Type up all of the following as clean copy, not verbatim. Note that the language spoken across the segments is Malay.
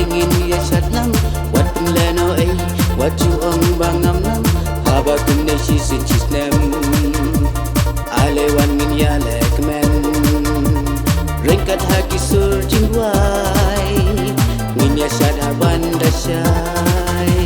ngin ya shat nam wat pun le no ai wat chu ong bangam nam haba kun ne shi sin chis nem ale wan ngin ya lek men ringkat haki sur jingwai ngin ya shat haban da shai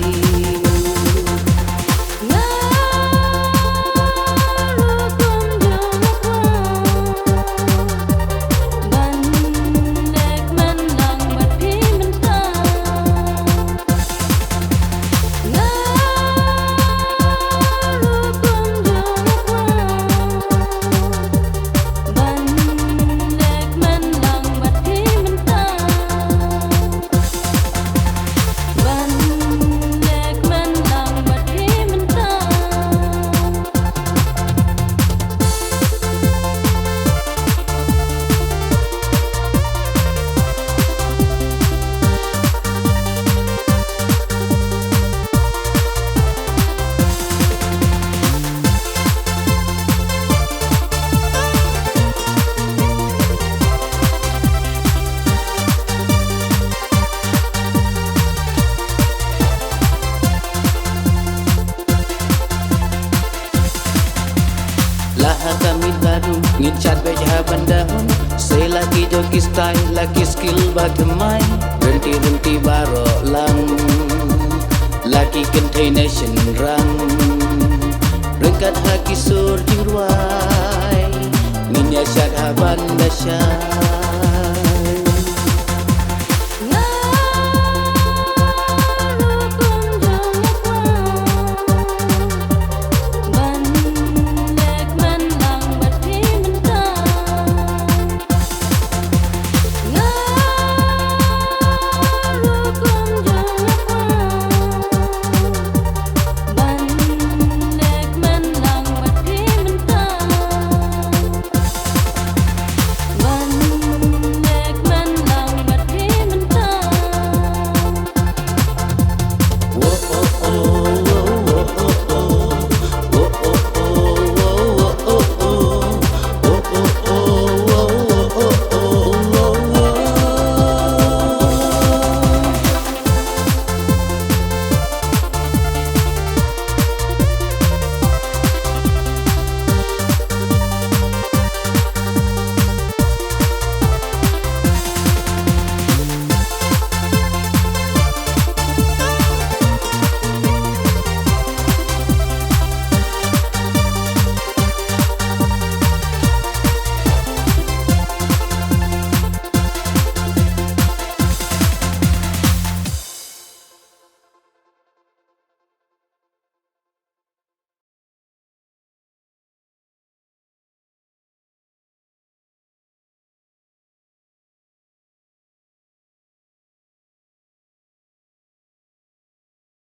Kami baru ngin chat beja bandahun say lagi joki style lagi skill bagemai renti baro lang lagi containation rang rengkat haki sur jingruai ngin ya chat haban dasya